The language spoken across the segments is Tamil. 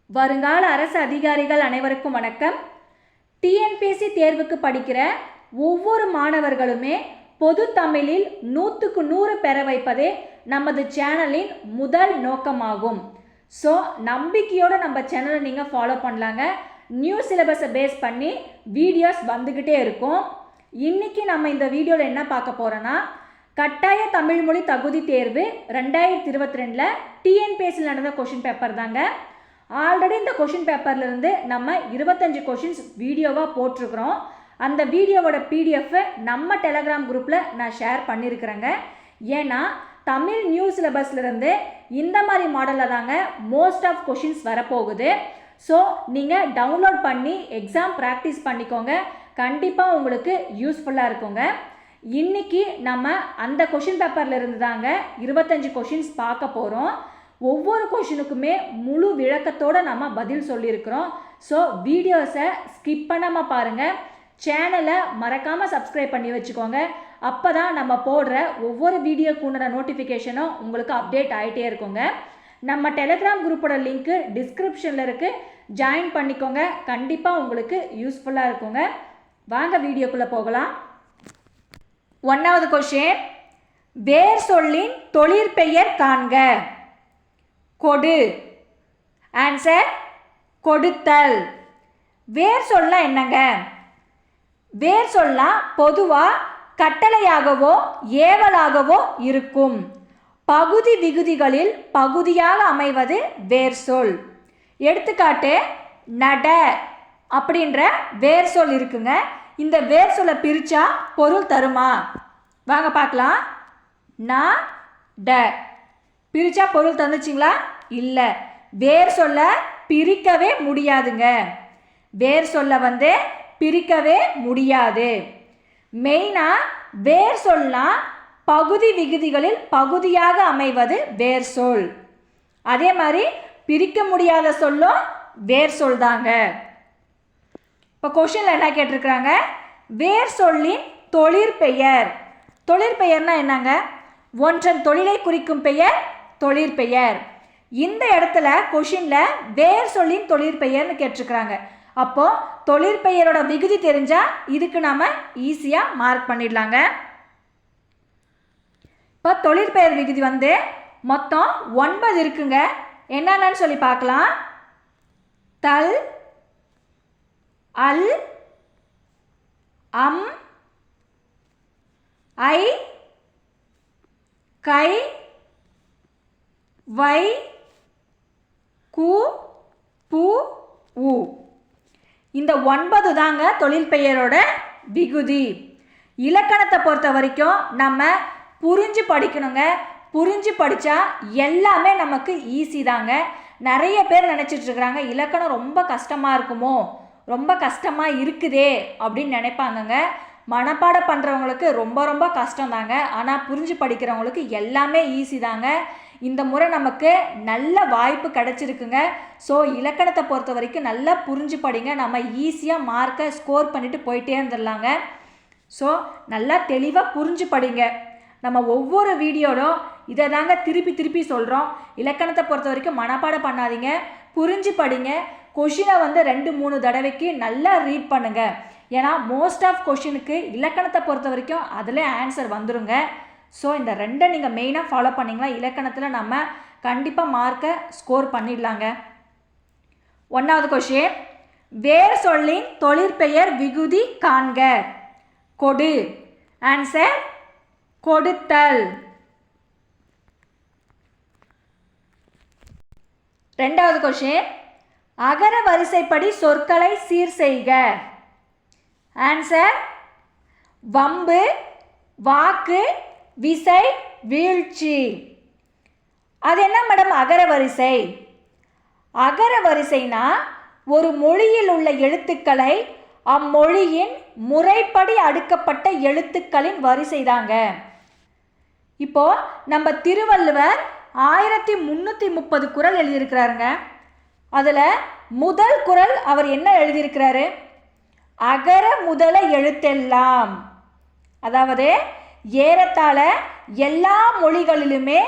வருங்கால அரசு அதிகாரிகள் அனைவருக்கும் வணக்கம். டிஎன்பிஎஸ்சி தேர்வுக்கு படிக்கிற ஒவ்வொரு மாணவர்களுமே பொது தமிழில் 100க்கு 100 பெற வைப்பதே நமது சேனலின் முதல் நோக்கமாகும். ஸோ நம்பிக்கையோடு நம்ம சேனலை நீங்கள் ஃபாலோ பண்ணலாங்க. நியூ சிலபஸை பேஸ் பண்ணி வீடியோஸ் வந்துக்கிட்டே இருக்கும். இன்றைக்கி நம்ம இந்த வீடியோவில் என்ன பார்க்க போகிறோன்னா, கட்டாய தமிழ் மொழி தகுதி தேர்வு 2022 டிஎன்பிஎஸ்சியில் நடந்த கொஷின் பேப்பர் தாங்க. ஆல்ரெடி இந்த கொஷின் பேப்பர்லேருந்து நம்ம 25 கொஷின்ஸ் வீடியோவாக போட்டிருக்கிறோம். அந்த வீடியோவோட பிடிஎஃப் நம்ம டெலகிராம் குரூப்பில் நான் ஷேர் பண்ணியிருக்கிறேங்க. ஏன்னா தமிழ் நியூ சிலபஸ்லேருந்து இந்த மாதிரி மாடலில் தாங்க மோஸ்ட் ஆஃப் கொஷின்ஸ் வரப்போகுது. ஸோ நீங்கள் டவுன்லோட் பண்ணி எக்ஸாம் ப்ராக்டிஸ் பண்ணிக்கோங்க. கண்டிப்பாக உங்களுக்கு யூஸ்ஃபுல்லாக இருக்குங்க. இன்றைக்கி நம்ம அந்த கொஷின் பேப்பரில் இருந்து தாங்க 25 கொஷின்ஸ் பார்க்க போகிறோம். ஒவ்வொரு கொஷினுக்குமே முழு விளக்கத்தோடு நம்ம பதில் சொல்லியிருக்கிறோம். ஸோ வீடியோஸை ஸ்கிப் பண்ணாமல் பாருங்கள். சேனலை மறக்காமல் சப்ஸ்கிரைப் பண்ணி வச்சுக்கோங்க. அப்போ தான் நம்ம போடுற ஒவ்வொரு வீடியோக்குண்டான நோட்டிஃபிகேஷனும் உங்களுக்கு அப்டேட் ஆகிட்டே இருக்குங்க. நம்ம டெலிகிராம் குரூப்போட லிங்க்கு டிஸ்கிரிப்ஷனில் இருக்குது, ஜாயின் பண்ணிக்கோங்க. கண்டிப்பாக உங்களுக்கு யூஸ்ஃபுல்லாக இருக்குங்க. வாங்க வீடியோக்குள்ளே போகலாம். 1வது கொஷின், வேர் சொல்லின் தொழிற்பெயர் காண்க. கொடு. ஆன்சர் கொடுத்தல். வேர் சொல்ல என்னங்க? வேர் சொல்ல பொதுவாக கட்டளையாகவோ ஏவலாகவோ இருக்கும். பகுதி விகுதிகளில் பகுதியாக அமைவது வேர் சொல். எடுத்துக்காட்டு, நட அப்படின்ற வேர் சொல் இருக்குங்க. இந்த வேர் சொல்லை பிரித்தா பொருள் தருமா? வாங்க பார்க்கலாம். ட பிரித்தா பொருள் தந்துச்சிங்களா? இல்லை. வேர் சொல்ல பிரிக்கவே முடியாதுங்க. வேர் சொல்ல பிரிக்கவே முடியாது. மெயினாக வேர் சொல்லலாம் பகுதி விகுதிகளில் பகுதியாக அமைவது வேர் சொல். அதே மாதிரி பிரிக்க முடியாத சொல்லும் வேர் சொல் தாங்க. இப்போ கொஷினில் என்ன கேட்டிருக்கிறாங்க? வேர் சொல்லின் தொழிற்பெயர். தொழிற்பெயர்னா என்னங்க? ஒன்றன் தொழிலை குறிக்கும் பெயர் தொழிற்பெயர். இந்த இடத்துல கொஷினில் வேர் சொல்லின் தொழிற்பெயர்னு கேட்டிருக்கிறாங்க. அப்போது தொழிற்பெயரோட விகுதி தெரிஞ்சால் இதுக்கு நாம் ஈஸியாக மார்க் பண்ணிடலாங்க. இப்போ தொழிற்பெயர் விகுதி மொத்தம் 9 இருக்குங்க. என்னென்னு சொல்லி பார்க்கலாம். தல், அல், அம், ஐ, கை, வை, கு, பு, உ. இந்த 9 தாங்க தொழிற்பெயரோட விகுதி. இலக்கணத்தை பொறுத்த வரைக்கும் நம்ம புரிஞ்சு படிக்கணுங்க. புரிஞ்சு படித்தா எல்லாமே நமக்கு ஈஸி தாங்க. நிறைய பேர் நினச்சிட்ருக்குறாங்க இலக்கணம் ரொம்ப கஷ்டமாக இருக்குமோ, ரொம்ப கஷ்டமாக இருக்குதே அப்படின்னு நினைப்பாங்கங்க. மனப்பாடம் பண்ணுறவங்களுக்கு ரொம்ப ரொம்ப கஷ்டம் தாங்க. ஆனால் புரிஞ்சு படிக்கிறவங்களுக்கு எல்லாமே ஈஸி தாங்க. இந்த முறை நமக்கு நல்ல வாய்ப்பு கிடச்சிருக்குங்க. ஸோ இலக்கணத்தை பொறுத்த வரைக்கும் நல்லா புரிஞ்சு படிங்க. நம்ம ஈஸியாக மார்க்கை ஸ்கோர் பண்ணிவிட்டு போயிட்டே இருந்துடலாங்க. ஸோ நல்லா தெளிவாக புரிஞ்சு படிங்க. நம்ம ஒவ்வொரு வீடியோடும் இதை தாங்க திருப்பி திருப்பி சொல்கிறோம். இலக்கணத்தை பொறுத்த வரைக்கும் மனப்பாடம் பண்ணாதீங்க, புரிஞ்சு படிங்க. கொஷினை 2-3 தடவைக்கு நல்லா ரீட் பண்ணுங்கள். ஏன்னா மோஸ்ட் ஆஃப் கொஷினுக்கு இலக்கணத்தை பொறுத்த வரைக்கும் அதில் ஆன்சர் வந்துடுங்க. ஸோ இந்த ரெண்டை நீங்கள் மெயினாக ஃபாலோ பண்ணிங்களா இலக்கணத்தில் நம்ம கண்டிப்பாக மார்க்கை ஸ்கோர் பண்ணிடலாங்க. 1வது கொஷின், வேர் சொல்லின் தொழிற்பெயர் விகுதி காண்க. கொடு. ஆன்சர் கொடுத்தல். 2வது கொஷின், அகர வரிசைப்படி சொற்களை சீர் செய்க. ஆன்சர் வம்பு, வாக்கு, விசை, வீழ்ச்சி. அது என்ன மேடம் அகர வரிசை? அகர வரிசைனா ஒரு மொழியில் உள்ள எழுத்துக்களை அம்மொழியின் முறைப்படி அடுக்கப்பட்ட எழுத்துக்களின் வரிசை தாங்க. இப்போ நம்ம திருவள்ளுவர் 1330 குறள் எழுதியிருக்கிறாருங்க. அதில் முதல் குறள் அவர் என்ன எழுதியிருக்கிறாரு? அகர முதல எழுத்தெல்லாம். அதாவது ஏறத்தாழ எல்லா மொழிகளிலுமே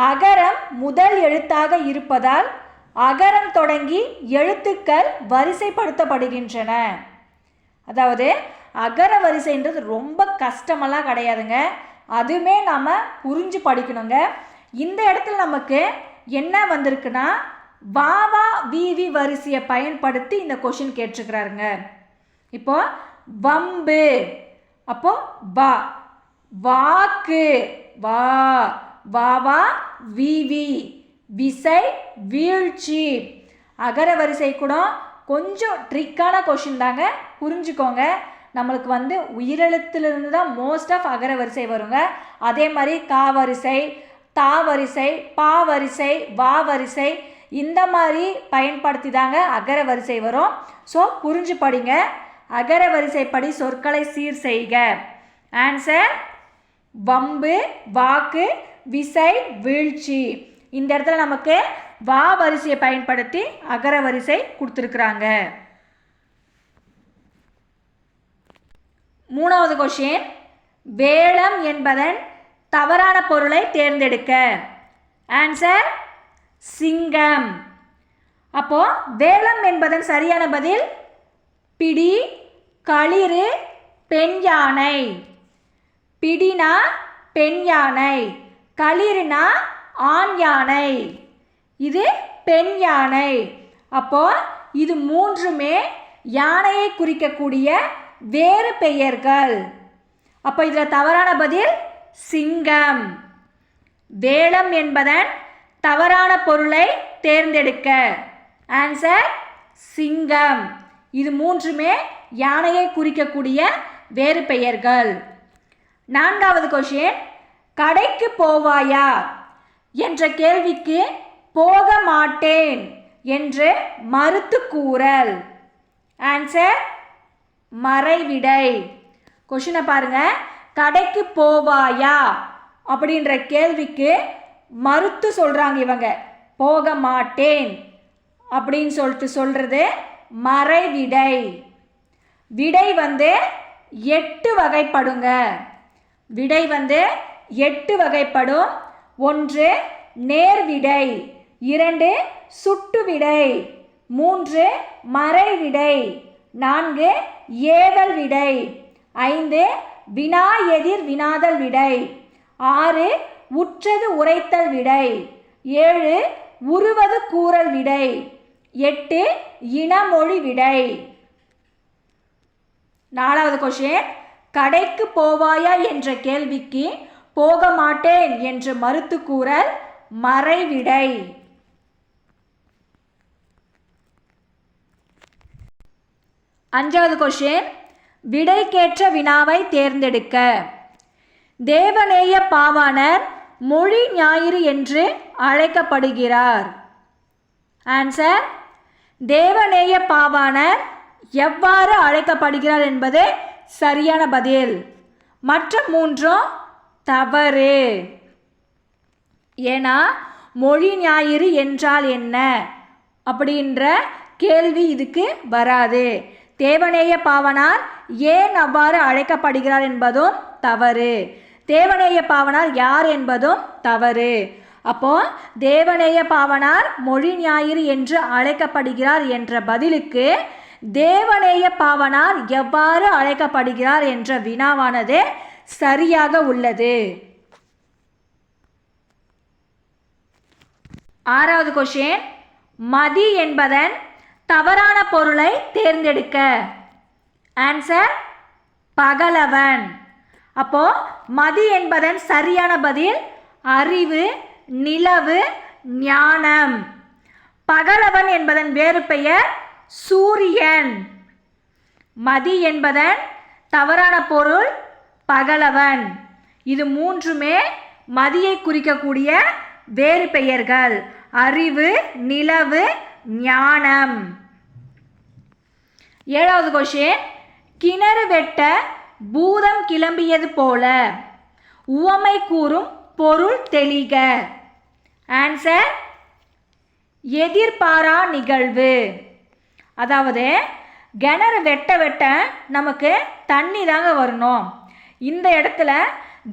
அகரம் முதல் எழுத்தாக இருப்பதால் அகரம் தொடங்கி எழுத்துக்கள் வரிசைப்படுத்தப்படுகின்றன. அதாவது அகர வரிசைன்றது ரொம்ப கஷ்டமெல்லாம் கிடையாதுங்க. அதுவுமே நாம் புரிஞ்சு படிக்கணுங்க. இந்த இடத்துல நமக்கு என்ன வந்திருக்குன்னா வாவா விவி வரிசையை பயன்படுத்தி இந்த கொஷின் கேட்டிருக்கிறாருங்க. இப்போ வம்பு, அப்போ வா, வாக்கு வா, வாவா விவி, விசை வீழ்ச்சி. அகர வரிசை கூட கொஞ்சம் ட்ரிக்கான கொஷின் தாங்க, புரிஞ்சுக்கோங்க. நம்மளுக்கு வந்து உயிரெழுத்திலிருந்து தான் மோஸ்ட் ஆஃப் அகர வரிசை வருங்க. அதே மாதிரி கா வரிசை, தா வரிசை, பா வரிசை, வா வரிசை இந்த மாதிரி பயன்படுத்தி தாங்க அகர வரிசை வரும். ஸோ புரிஞ்சு படிங்க. அகர வரிசைப்படி சொற்களை சீர் செய்க. ஆன்சர் வம்பு, வாக்கு, விசை, வீழ்ச்சி. இந்த இடத்துல நமக்கு வா வரிசையை பயன்படுத்தி அகர வரிசை கொடுத்துருக்குறாங்க. மூணாவது கொஷின், வேலம் என்பதன் தவறான பொருளை தேர்ந்தெடுக்க. ஆன்சர் சிங்கம். அப்போ வேலம் என்பதன் சரியான பதில் பிடி, களிறு, பெண் யானை. பிடினா பெண் யானை, களிறுனா ஆண் யானை, இது பெண் யானை. அப்போ இது மூன்றுமே யானையை குறிக்கக்கூடிய வேறு பெயர்கள். அப்போ இதில் தவறான பதில் சிங்கம். வேலம் என்பதன் தவறான பொருளை தேர்ந்தெடுக்க. ஆன்சர் சிங்கம். இது மூன்றுமே யானையை குறிக்கக்கூடிய வேறு பெயர்கள். நான்காவது கொஷின், கடைக்கு போவாயா என்ற கேள்விக்கு போக மாட்டேன் என்று மறுத்து கூறல். ஆன்சர் மறைவிடை. கொஷினை பாருங்க, கடைக்கு போவாயா அப்படின்ற கேள்விக்கு மறுத்து சொல்றாங்க இவங்க, போக மாட்டேன் அப்படின்னு சொல்லிட்டு சொல்றது மறைவிடை. விடை வந்து 8 வகைப்படுங்க. விடை வந்து 8 வகைப்படும். 1 நேர்விடை, 2 சுட்டு விடை, 3 மறைவிடை, 4 ஏவல் விடை, 5 வினா எதிர் வினாதல் விடை, 6 உற்றது உரைத்தல் விடை, 7 உருவது கூறல் விடை, 8 இனமொழி விடை. நாலாவது கொஷின், கடைக்கு போவாயா என்ற கேள்விக்கு போக மாட்டேன் என்று மறுத்து கூறல் மறைவிடை. அஞ்சாவது கொஷின், விடைக்கேற்ற வினாவை தேர்ந்தெடுக்க. தேவநேய பாவாணர் மொழி ஞாயிறு என்று அழைக்கப்படுகிறார். ஆன்சர் தேவநேய பாவாணர் எவ்வாறு அழைக்கப்படுகிறார் என்பது சரியான பதில். மற்ற மூன்றும் தவறு. ஏன்னா மொழி ஞாயிறு என்றால் என்ன அப்படின்ற கேள்வி இதுக்கு வராது. தேவநேய பாவனார் ஏன் அவ்வாறு அழைக்கப்படுகிறார் என்பதும் தவறு. தேவநேய பாவனார் யார் என்பதும் தவறு. அப்போ தேவநேய பாவனார் மொழி ஞாயிறு என்று அழைக்கப்படுகிறார் என்ற பதிலுக்கு தேவநேய பாவனார் எவ்வாறு அழைக்கப்படுகிறார் என்ற வினாவானது சரியாக உள்ளது. ஆறாவது கொஷின், மதி என்பதன் தவறான பொருளை தேர்ந்தெடுக்க. ஆன்சர் பகலவன். அப்போ மதி என்பதன் சரியான பதில் அறிவு, நிலவு, ஞானம். பகலவன் என்பதன் வேறு பெயர் சூரியன். மதி என்பதன் தவறான பொருள் பகலவன். இது மூன்றுமே மதியை குறிக்கக்கூடிய வேறு பெயர்கள், அறிவு, நிலவு, ஞானம். ஏழாவது கொஷின், கிணறு வெட்ட பூதம் கிளம்பியது போல உவமை கூறும் பொருள் தெளிக. ஆன்சர் எதிர்பாரா நிகழ்வு. அதாவது கிணறு வெட்ட வெட்ட நமக்கு தண்ணி தாங்க வரணும். இந்த இடத்துல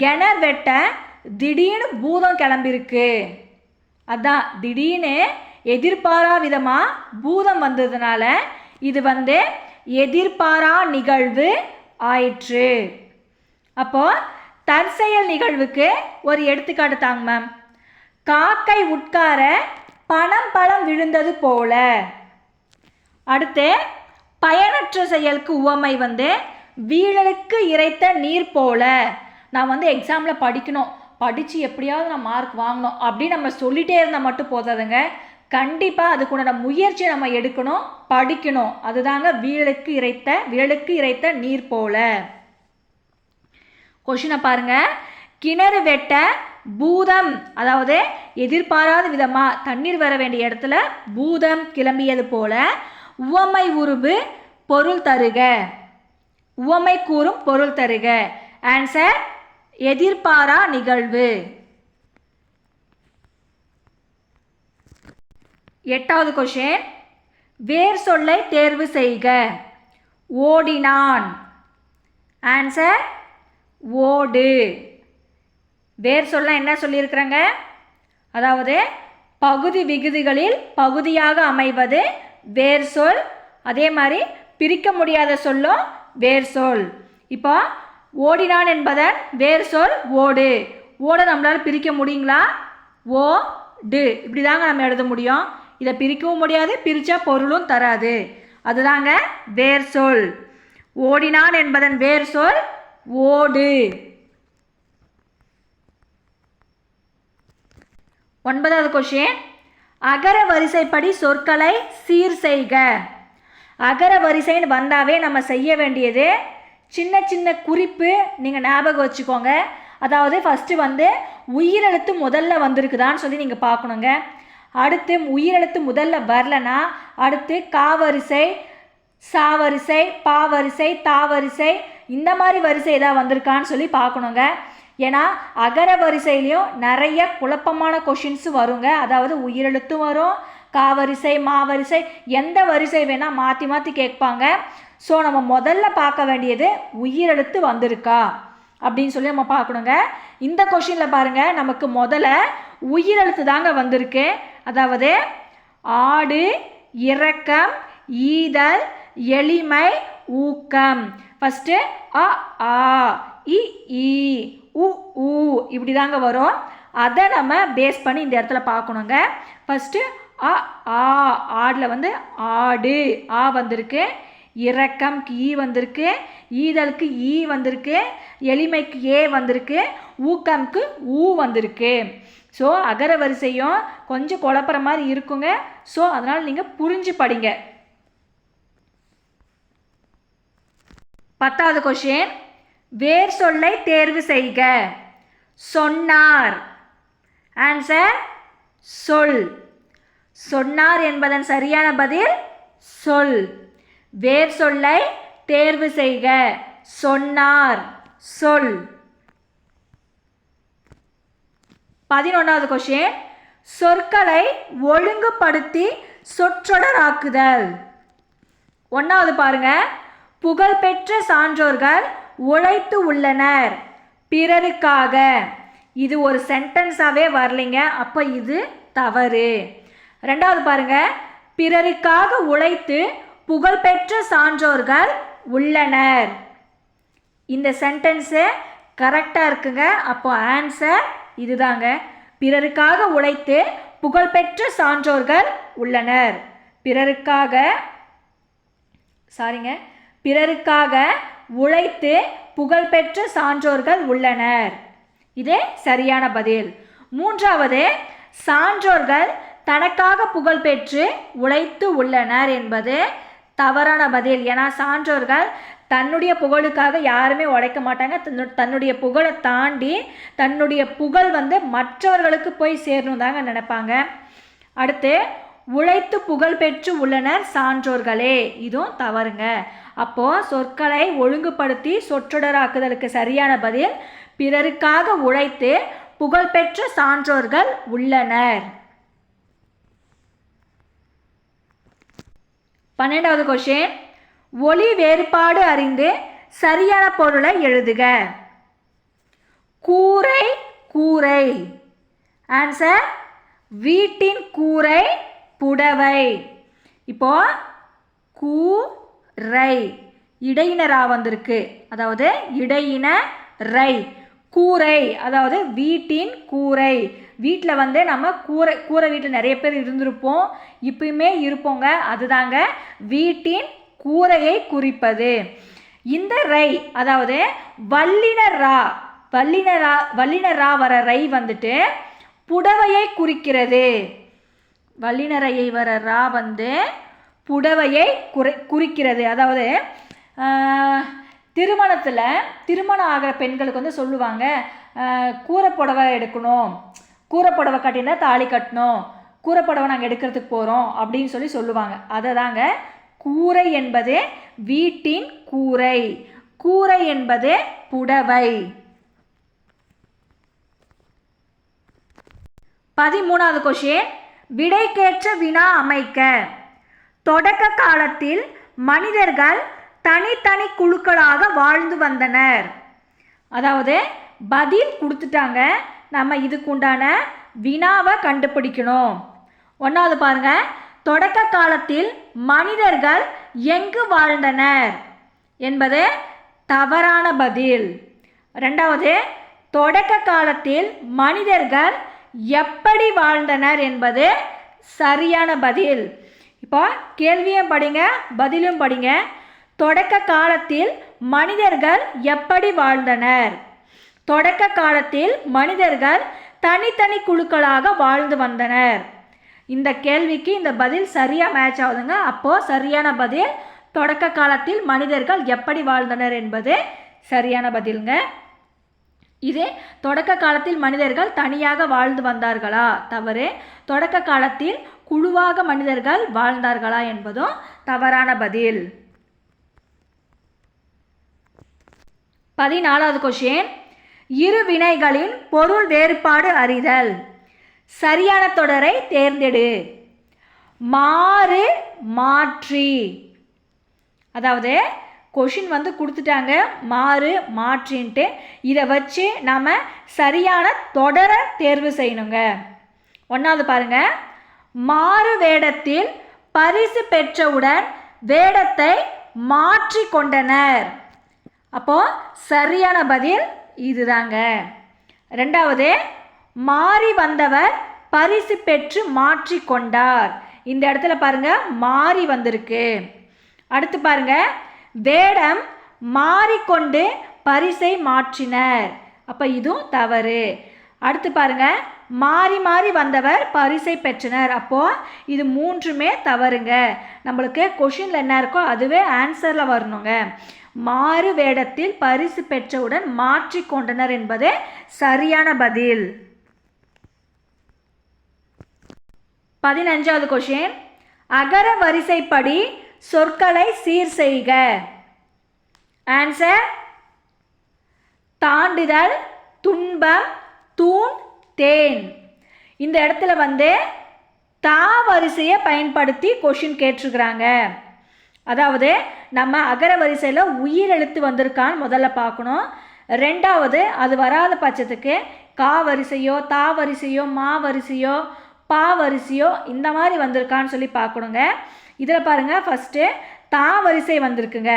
கிணறு வெட்ட திடீர்னு பூதம் கிளம்பிருக்கு. அதான் திடீர்னு எதிர்பாரா விதமாக பூதம் வந்ததுனால இது எதிர்பாரா நிகழ்வு ஆயிற்று. அப்போ தற்செயல் நிகழ்வுக்கு ஒரு எடுத்துக்காட்டு தாங்க மேம். காக்கை உட்கார பழம் விழுந்தது போல. அடுத்து பயனற்ற செயலுக்கு உவமை வீழலுக்கு இறைத்த நீர் போல. நான் எக்ஸாமில் படிக்கணும், படித்து எப்படியாவது நான் மார்க் வாங்கணும் அப்படின்னு நம்ம சொல்லிகிட்டே இருந்தால் மட்டும் போதாதுங்க. கண்டிப்பாக அதுக்குண்டான முயற்சியை நம்ம எடுக்கணும், படிக்கணும். அதுதாங்க விழலுக்கு இறைத்த நீர் போல. கொஷினை பாருங்க. கிணறு வெட்ட பூதம், அதாவது எதிர்பாராத விதமாக தண்ணீர் வர வேண்டிய இடத்துல பூதம் கிளம்பியது போல. உவமை உருவு பொருள் தருக. உவமை கூறும் பொருள் தருக. ஆன்சர் எதிர்பாரா நிகழ்வு. 8வது கொஷின். வேர் சொல்லை தேர்வு செய்க. ஓடினான். ஆன்சர் ஓடு. வேர் சொல்ல என்ன சொல்லியிருக்கிறாங்க? அதாவது பகுதி விகுதிகளில் பகுதியாக அமைவது வேர் சொல். அதே மாதிரி பிரிக்க முடியாத சொல்லும் வேர் சொல். இப்போ ஓடினான் என்பதன் வேர் சொல் ஓடு. ஓட நம்மளால் பிரிக்க முடியுங்களா? ஓ டு இப்படி தாங்க நம்ம எழுத முடியும். இதை பிரிக்கவும் முடியாது, பிரித்தா பொருளும் தராது. அதுதாங்க வேர் சொல். ஓடினான் என்பதன் வேர் சொல் ஓடு. 9வது கொஷின். அகர வரிசைப்படி சொற்களை சீர் செய்க. அகர வரிசைன்னு வந்தாவே நம்ம செய்ய வேண்டியது சின்ன சின்ன குறிப்பு நீங்கள் ஞாபகம் வச்சுக்கோங்க. அதாவது ஃபஸ்ட்டு உயிரெழுத்து முதல்ல வந்திருக்குதான்னு சொல்லி நீங்கள் பார்க்கணுங்க. அடுத்து உயிரெழுத்து முதல்ல வரலனா அடுத்து காவரிசை, சாவரிசை, பாவரிசை, தாவரிசை இந்த மாதிரி வரிசை ஏதாவது வந்திருக்கான்னு சொல்லி பார்க்கணுங்க. ஏன்னா அகர வரிசையிலையும் நிறைய குழப்பமான கொஷின்ஸ் வருங்க. அதாவது உயிரெழுத்தும் வரும், காவரிசை, மாவரிசை, எந்த வரிசை வேணால் மாற்றி மாற்றி கேட்பாங்க. ஸோ நம்ம முதல்ல பார்க்க வேண்டியது உயிரெழுத்து வந்திருக்கா அப்படின்னு சொல்லி நம்ம பார்க்கணுங்க. இந்த கொஷினில் பாருங்கள், நமக்கு முதல்ல உயிரெழுத்து தாங்க வந்திருக்கு. அதாவது ஆடு, இரக்கம், ஈதல், எளிமை, ஊக்கம். ஃபஸ்ட்டு அ ஆ இ ஈ உ ஊ இப்படி தாங்க வரும். அதை நம்ம பேஸ் பண்ணி இந்த இடத்துல பார்க்கணுங்க. ஃபஸ்ட்டு அ ஆ ஆடில் ஆடு ஆ வந்திருக்கு, இரக்கம்க்கு ஈ வந்திருக்கு, ஈதலுக்கு ஈ வந்திருக்கு, எளிமைக்கு ஏ வந்திருக்கு, ஊக்கம்க்கு ஊ வந்திருக்கு. ஸோ அகர வரிசையும் கொஞ்சம் குழப்புற மாதிரி இருக்குங்க. ஸோ அதனால் நீங்கள் புரிஞ்சு படிங்க. 10வது கொஷின். வேர் சொல்லை தேர்வு செய்க. சொன்னார். ஆன்சர் சொல். சொன்னார் என்பதன் சரியான பதில் சொல். வேர் சொல்லை தேர்வு செய்க. சொன்னார் சொல். 11வது கொஷின். சொற்களை ஒழுங்குபடுத்தி சொற்றொடராக்குதல். 1வது பாருங்க. புகழ்பெற்ற சான்றோர்கள் உழைத்து உள்ளனர் பிறருக்காக. இது ஒரு சென்டென்ஸாகவே வரலைங்க, அப்போ இது தவறு. 2வது பாருங்க. பிறருக்காக உழைத்து புகழ்பெற்ற சான்றோர்கள் உள்ளனர். இந்த சென்டென்ஸு கரெக்டாக இருக்குங்க. அப்போ ஆன்சர் இதுதாங்க. பிறருக்காக உழைத்து புகழ்பெற்ற சான்றோர்கள் உள்ளனர். பிறருக்காக உழைத்து புகழ்பெற்ற சான்றோர்கள் உள்ளனர். இதே சரியான பதில். 3வது சான்றோர்கள் தனக்காக புகழ்பெற்று உழைத்து உள்ளனர் என்பது தவறான பதில். ஏன்னா சான்றோர்கள் தன்னுடைய புகழுக்காக யாருமே உழைக்க மாட்டாங்க. தன்னுடைய புகழை தாண்டி தன்னுடைய புகழ் மற்றவர்களுக்கு போய் சேரணும் தாங்க நினைப்பாங்க. அடுத்து உழைத்து புகழ் பெற்று உள்ளனர் சான்றோர்களே, இதுவும் தவறுங்க. அப்போது சொற்களை ஒழுங்குபடுத்தி சொற்றொடராக்குதலுக்கு சரியான பதில் பிறருக்காக உழைத்து புகழ்பெற்ற சான்றோர்கள் உள்ளனர். 12வது கொஷின். ஒலி வேறுபாடு அறிந்து சரியான பொருளை எழுதுக. கூரை கூரை. ஆன்சர் வீட்டின் கூரை புடவை. இப்போ கூரை இடையினரா வந்திருக்கு, அதாவது இடையின ரை. கூரை அதாவது வீட்டின் கூரை. வீட்டில் வந்து நம்ம கூரை வீட்டில் நிறைய பேர் இருந்திருப்போம், இப்பயுமே இருப்போங்க. அதுதாங்க வீட்டின் கூரையை குறிப்பது. இந்த ரை அதாவது வல்லினரா வர ரை வந்துட்டு புடவையை குறிக்கிறது. வல்லினரையை வர ரா வந்து புடவையை குறிக்கிறது. அதாவது திருமணம் ஆகிற பெண்களுக்கு வந்து சொல்லுவாங்க, கூரை புடவை எடுக்கணும், கூரை புடவை கட்டினா தாலி கட்டணும், கூரை புடவை நாங்கள் எடுக்கிறதுக்கு போகிறோம் அப்படின்னு சொல்லுவாங்க. அதை தாங்க கூரை என்பது வீட்டின் கூரை, கூரை என்பது புடவை. 13வது கொஸ்டின், விடைக்கேற்ற வினா அமைக்க. தொடக்க காலத்தில் மனிதர்கள் தனித்தனி குழுக்களாக வாழ்ந்து வந்தனர். அதாவது பதில் கொடுத்துட்டாங்க, நம்ம இதுக்குண்டான வினாவை கண்டுபிடிக்கணும். 1வது பாருங்க, தொடக்க காலத்தில் மனிதர்கள் எங்கு வாழ்ந்தனர் என்பது தவறான பதில். 2வது, தொடக்க காலத்தில் மனிதர்கள் எப்படி வாழ்ந்தனர் என்பது சரியான பதில். இப்போ கேள்வியும் படிங்க, பதிலும் படிங்க. தொடக்க காலத்தில் மனிதர்கள் எப்படி வாழ்ந்தனர்? தொடக்க காலத்தில் மனிதர்கள் தனித்தனி குழுக்களாக வாழ்ந்து வந்தனர். இந்த கேள்விக்கு இந்த பதில் சரியாக மேட்ச் ஆகுதுங்க. அப்போது சரியான பதில் தொடக்க காலத்தில் மனிதர்கள் எப்படி வாழ்ந்தனர் என்பது சரியான பதிலுங்க. இது தொடக்க காலத்தில் மனிதர்கள் தனியாக வாழ்ந்து வந்தார்களா? தவறு. தொடக்க காலத்தில் குழுவாக மனிதர்கள் வாழ்ந்தார்களா என்பதும் தவறான பதில். 14வது கொஸ்டின், இரு வினைகளின் பொருள் வேறுபாடு அறிதல். சரியான தொடரை தேர்ந்தெடு. மாறு, மாற்றி. அதாவது கொஷின் வந்து கொடுத்துட்டாங்க மாறு மாற்றின்ட்டு, இதை வச்சு நாம் சரியான தொடரை தேர்வு செய்யணுங்க. 1வது பாருங்க, மாறு வேடத்தில் பரிசு பெற்றவுடன் வேடத்தை மாற்றி கொண்டனர். அப்போ சரியான பதில் இதுதாங்க. 2வது, மாறி வந்தவர் பரிசு பெற்று மாற்றி கொண்டார். இந்த இடத்துல பாருங்க மாறி வந்திருக்கு. அடுத்து பாருங்க, வேடம் மாறிக்கொண்டு பரிசை மாற்றினர். அப்போ இதுவும் தவறு. அடுத்து பாருங்க, மாறி மாறி வந்தவர் பரிசை பெற்றனர். அப்போது இது 3மே தவறுங்க. நம்மளுக்கு கொஷினில் என்ன இருக்கோ அதுவே ஆன்சரில் வரணுங்க. மாறு வேடத்தில் பரிசு பெற்றவுடன் மாற்றி கொண்டனர் என்பது சரியான பதில். 15வது கொஷின், அகர வரிசைப்படி சொற்களை சீர் செய்க. ஆன்சர், தாண்டுதல், துன்பம், தூண், தேன். இந்த இடத்துல வந்து தா வரிசையை பயன்படுத்தி கொஷின் கேட்டிருக்கிறாங்க. அதாவது நம்ம அகர வரிசையில் உயிர் எழுத்து வந்திருக்கான்னு முதல்ல பார்க்கணும். 2வது, அது வராத பட்சத்துக்கு கா வரிசையோ தா வரிசையோ மா வரிசையோ பா வரிசையோ இந்த மாதிரி வந்திருக்கான்னு சொல்லி பார்க்கணுங்க. இதில் பாருங்கள், ஃபஸ்ட்டு தா வரிசை வந்திருக்குங்க.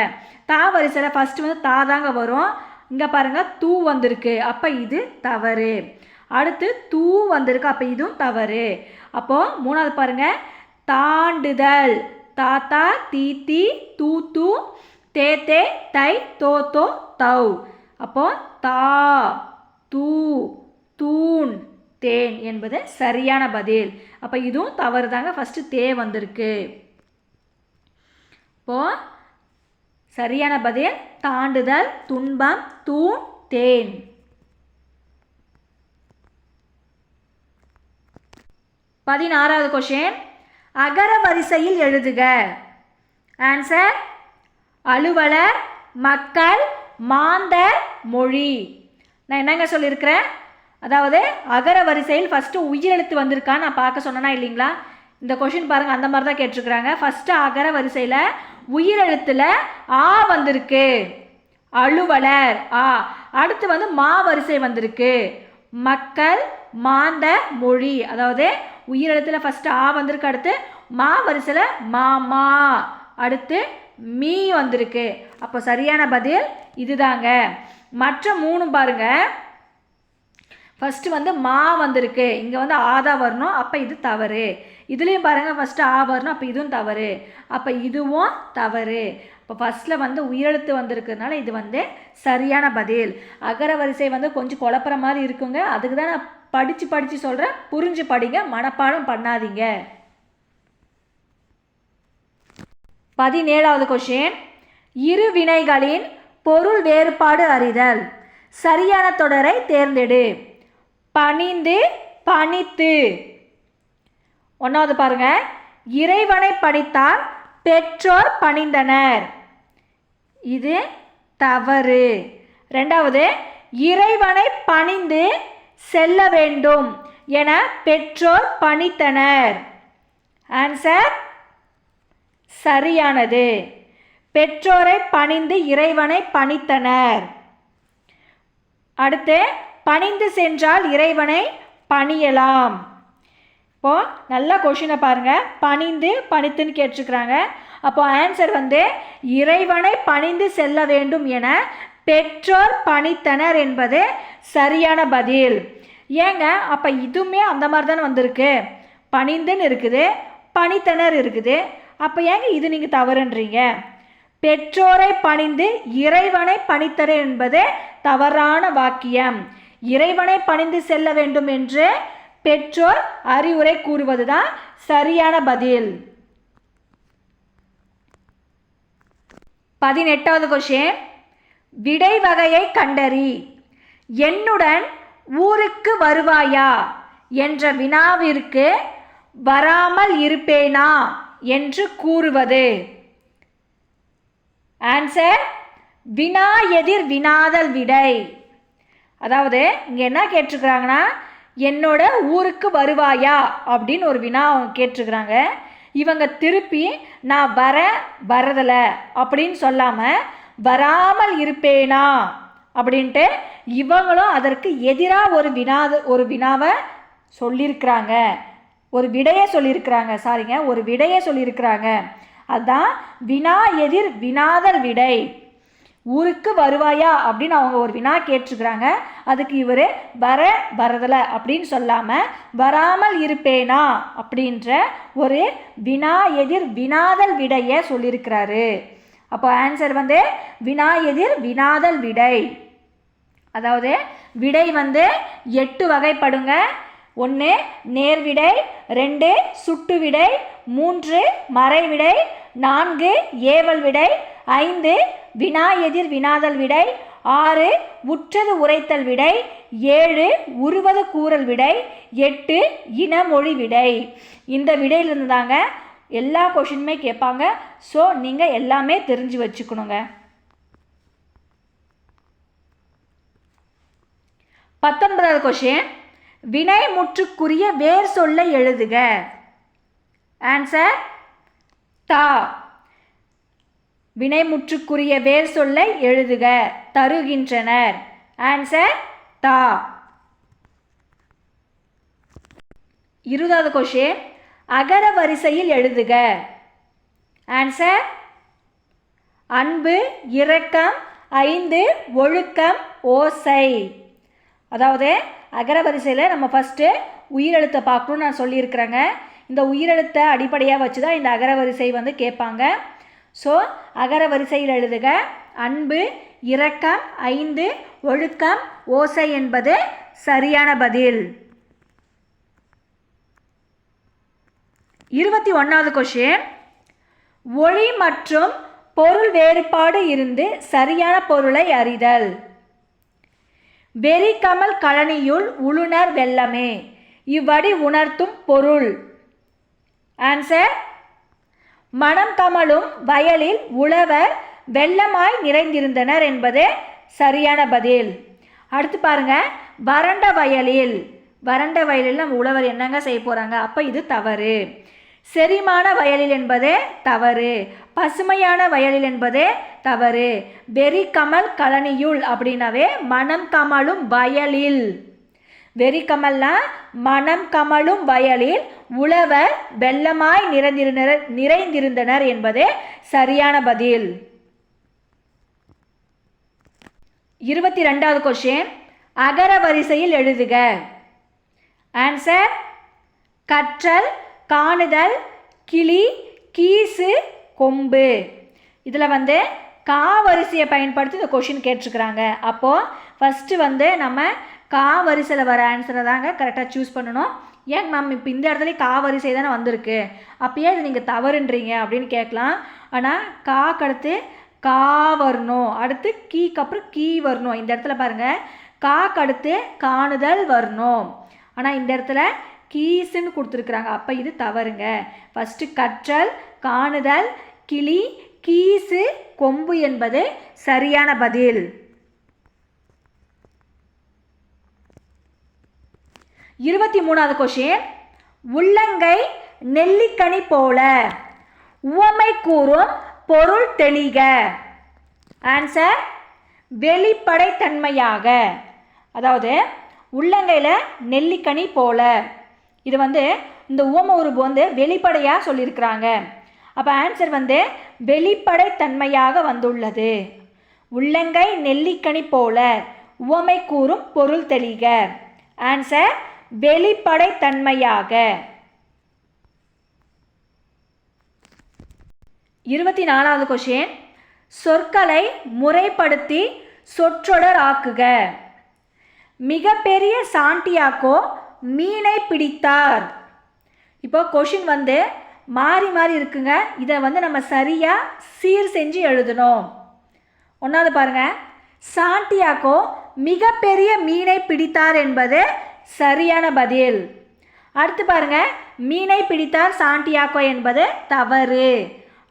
தா வரிசையில் ஃபஸ்ட்டு வந்து தா தாங்க வரும். இங்கே பாருங்கள் தூ வந்திருக்கு, அப்போ இது தவறு. அடுத்து தூ வந்திருக்கு, அப்போ இதுவும் தவறு. அப்போது 3வது பாருங்கள், தாண்டுதல், தாத்தா தீத்தி தூ தூ தே தே தை தோ தோ தௌ. அப்போது தா தூ தூண் தேன் என்பது சரியான பதில். அப்போ இதுவும் தவறு தாங்க, ஃபஸ்ட்டு தே வந்திருக்கு. இப்போது சரியான பதில் தாண்டுதல், துன்பம், தூண், தேன். 16வது கொஷின், அகர வரிசையில் எழுதுக. ஆன்சர், அலுவலர், மக்கள், மாந்தர், மொழி. நான் என்னங்க சொல்லியிருக்கிறேன், அதாவது அகர வரிசையில் ஃபஸ்ட்டு உயிரெழுத்து வந்திருக்கான்னு நான் பார்க்க சொன்னேன்னா இல்லைங்களா? இந்த கொஷின் பாருங்கள், அந்த மாதிரி தான் கேட்டிருக்கிறாங்க. ஃபஸ்ட்டு அகர வரிசையில் உயிரெழுத்தில் ஆ வந்திருக்கு, அலுவலர் ஆ. அடுத்து வந்து மா வரிசை வந்திருக்கு, மக்கள், மாந்த, மொழி. அதாவது உயிரெழுத்தில் ஃபஸ்ட்டு ஆ வந்திருக்கு, அடுத்து மா வரிசையில் மாமா, அடுத்து மீ வந்திருக்கு. அப்போ சரியான பதில் இதுதாங்க. மற்ற 3 பாருங்க. ஃபஸ்ட்டு மா வந்திருக்கு, இங்கே ஆதான் வரணும், அப்போ இது தவறு. இதுலேயும் பாருங்கள் ஃபஸ்ட்டு ஆ வரணும், அப்போ இதுவும் தவறு, அப்போ இதுவும் தவறு. இப்போ ஃபஸ்ட்டில் உயிரெழுத்து வந்திருக்கிறதுனால இது சரியான பதில். அகர வரிசை கொஞ்சம் குழப்புற மாதிரி இருக்குங்க. அதுக்கு தான் நான் படித்து சொல்கிறேன், புரிஞ்சு படிங்க, மனப்பாடம் பண்ணாதீங்க. 17வது கொஷின். இரு வினைகளின் பொருள் வேறுபாடு அறிதல். சரியான தொடரை தேர்ந்தெடு. பணிந்து, பணித்து. 1வது பாருங்க, இறைவனை பணித்தார் பெற்றோர் பணிந்தனர், இது தவறு. 2வது, இறைவனை பணிந்து செல்ல வேண்டும் என பெற்றோர் பணித்தனர், ஆன்சர் சரியானது. பெற்றோரை பணிந்து இறைவனை பணித்தனர். அடுத்து, பணிந்து சென்றால் இறைவனை பணியலாம். இப்போது நல்ல கொஷினை பாருங்கள், பணிந்து பணித்துன்னு கேட்டிருக்கிறாங்க. அப்போ ஆன்சர் இறைவனை பணிந்து செல்ல வேண்டும் என பெற்றோர் பணித்தனர் என்பது சரியான பதில். ஏங்க அப்போ இதுவுமே அந்த மாதிரி தானே வந்திருக்கு, பணிந்துன்னு இருக்குது, பணித்தனர் இருக்குது. அப்போ ஏங்க இது நீங்கள் தவறுன்றீங்க? பெற்றோரை பணிந்து இறைவனை பணித்தனர் என்பது தவறான வாக்கியம். இறைவனை பணிந்து செல்ல வேண்டும் என்று பெற்றோர் அறிவுரை கூறுவது தான் சரியான பதில். 18வது கொஷின். விடை வகையை கண்டறி. என்னுடன் ஊருக்கு வருவாயா என்ற வினாவிற்கு வராமல் இருப்பேனா என்று கூறுவது, ஆன்சர் வினா எதிர் வினாதல் விடை. அதாவது இங்கே என்ன கேட்டிருக்கிறாங்கன்னா, என்னோட ஊருக்கு வருவாயா அப்படின்னு ஒரு வினா கேட்டிருக்கிறாங்க. இவங்க திருப்பி நான் வரதில்லை அப்படின்னு சொல்லாமல் வராமல் இருப்பேனா அப்படின்ட்டு இவங்களும் அதற்கு எதிராக ஒரு வினாவை சொல்லியிருக்கிறாங்க, ஒரு விடையை சொல்லியிருக்கிறாங்க. அதுதான் வினா எதிர் வினாதல் விடை. ஊருக்கு வருவாயா அப்படின்னு அவங்க ஒரு வினா கேட்டிருக்கிறாங்க. அதுக்கு இவர் வரதில்லை அப்படின்னு சொல்லாமல் வராமல் இருப்பேனா அப்படின்ற ஒரு வினா எதிர் வினாதல் விடையை சொல்லியிருக்கிறாரு. அப்போ ஆன்சர் வினா எதிர் வினாதல் விடை. அதாவது விடை 8 வகைப்படுங்க. 1 நேர்விடை, 2 சுட்டு விடை, 3 மறைவிடை, 4 ஏவல் விடை, 5 வினா எதிர் வினாதல் விடை, 6 உற்றது உரைத்தல் விடை, 7 உருவது கூறல் விடை, 8 இனமொழி விடை. இந்த விடையிலிருந்து தாங்க எல்லா கொஷினுமே கேட்பாங்க. ஸோ நீங்கள் எல்லாமே தெரிஞ்சு வச்சுக்கணுங்க. 19வது கொஷின். வினை முற்றுக்குரிய வேர் சொல்லை எழுதுக, ஆன்சர் தா. வினை முற்றுக்குரிய வேர் சொல்லை எழுதுக, தருகின்றனர், ஆன்சர் தா. 20வது கொஷின். அகர வரிசையில் எழுதுக, ஆன்சர் அன்பு, இரக்கம், 5 ஒழுக்கம், ஓசை. அதாவது அகர வரிசையில் நம்ம ஃபஸ்ட்டு உயிரெழுத்தை பார்க்கணும்னு நான் சொல்லியிருக்கிறேங்க. இந்த உயிரெழுத்தை அடிப்படையாக வச்சு தான் இந்த அகர வரிசை கேட்பாங்க. ஸோ அகர வரிசையில் எழுதுக, அன்பு, இரக்கம், 5 ஒழுக்கம், ஓசை என்பது சரியான பதில். 21வது கொஷின். ஒளி மற்றும் பொருள் வேறுபாடு இருந்து சரியான பொருளை அறிதல். வெறி கமல் கழனியுள் உளுணர் வெள்ளமே, இவ்வடி உணர்த்தும் பொருள், ஆன்சர் மனம் கமலும் வயலில் உழவர் வெள்ளமாய் நிறைந்திருந்தனர் என்பது சரியான பதில். அடுத்து பாருங்க, வறண்ட வயலில் நம்ம உழவர் என்னங்க செய்ய போகிறாங்க, அப்போ இது தவறு. செரிமான வயலில் என்பது தவறு. பசுமையான வயலில் என்பது தவறு. வெறி கமல் கழனியுள் அப்படின்னாவே மனம் கமலும் வயலில். வெறி கமல்னா மனம் கமலும் வயலில் உழவர் வெள்ளமாய் நிறைந்திருந்தனர் என்பதே சரியான பதில். 22வது கொஸ்டின், அகர வரிசையில் எழுதுக. ஆன்சர் கற்றல், காணுதல், கிளி, கீசு, கொம்பு. இதில் கா வரிசையை பயன்படுத்தி இந்த கொஷின் கேட்டிருக்கிறாங்க. அப்போது ஃபஸ்ட்டு நம்ம கா வரிசையில் வர ஆன்சரை தாங்க கரெக்டாக சூஸ் பண்ணணும். ஏங்க மேம் இப்போ இந்த இடத்துல கா வரிசை தானே வந்திருக்கு, அப்பயே இது நீங்கள் தவறுன்றீங்க அப்படின்னு கேட்கலாம். ஆனால் காக்கு அடுத்து கா வரணும், அடுத்து கீக்கு அப்புறம் கீ வரணும். இந்த இடத்துல பாருங்கள் காக்கு அடுத்து காணுதல் வரணும், ஆனால் இந்த இடத்துல கீசுன்னு கொடுத்துருக்குறாங்க. அப்போ இது தவறுங்க. ஃபஸ்ட்டு கற்றல், காணுதல், கிளி, கீசு, கொம்பு என்பது சரியான பதில். 23வது கொஷின், உள்ளங்கை நெல்லிக்கனி போல உவமை கூறும் பொருள் தெளிக. ஆன்சர் வெளிப்படைத்தன்மையாக. அதாவது உள்ளங்கையில் நெல்லிக்கனி போல, இது இந்த உவமை உருவு வெளிப்படையாக சொல்லியிருக்கிறாங்க. அப்போ ஆன்சர் வெளிப்படைத்தன்மையாக வந்துள்ளது. உள்ளங்கை நெல்லிக்கனி போல உவமை கூறும் பொருள் தெளிக. ஆன்சர் வெளிப்படைத்தன்மையாக. 24வது கொஷின், சொற்களை முறைப்படுத்தி சொற்றொடர் ஆக்குக. மிகப்பெரிய சாண்டியாகோ மீனை பிடித்தார். இப்போ கொஷின் மாறி மாறி இருக்குங்க. இதை நம்ம சரியாக சீர் செஞ்சு எழுதணும். ஒன்றாவது பாருங்கள், சாண்டியாகோ மிகப்பெரிய மீனை பிடித்தார் என்பது சரியான பதில். அடுத்து பாருங்கள், மீனை பிடித்தார் சாண்டியாகோ என்பது தவறு.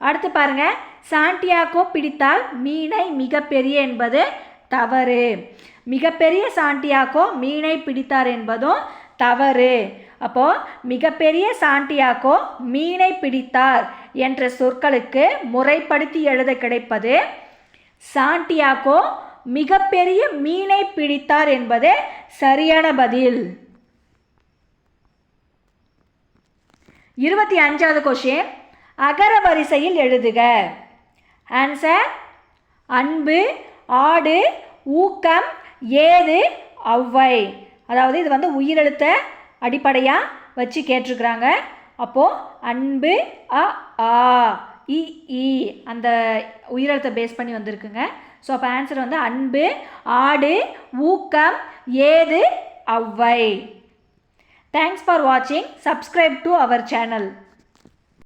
அடுத்து பாருங்கள், சாண்டியாகோ பிடித்தால் மீனை மிகப்பெரிய என்பது தவறு. மிகப்பெரிய சாண்டியாகோ மீனை பிடித்தார் என்பதும் தவறு. அப்போது மிகப்பெரிய சாண்டியாகோ மீனை பிடித்தார் என்ற சொற்களுக்கு முறைப்படுத்தி எழுத கிடைப்பது சாண்டியாகோ மிகப்பெரிய மீனை பிடித்தார் என்பது சரியான பதில். 25வது கொஷின், அகர வரிசையில் எழுதுக. ஆன்சர் அன்பு, ஆடு, ஊக்கம், ஏது, ஒளவை. அதாவது இது உயிரெழுத்த அடிப்படையாக வச்சு கேட்டிருக்கிறாங்க. அப்போது அன்பு, அ, ஆ, இ, ஈ அந்த உயிரெழுத்தை பேஸ் பண்ணி வந்திருக்குங்க. ஸோ அப்போ ஆன்சர் அன்பு, ஆடு, ஊக்கம், ஏது, ஒளவை. தேங்க்ஸ் ஃபார் வாட்சிங். Subscribe to our channel.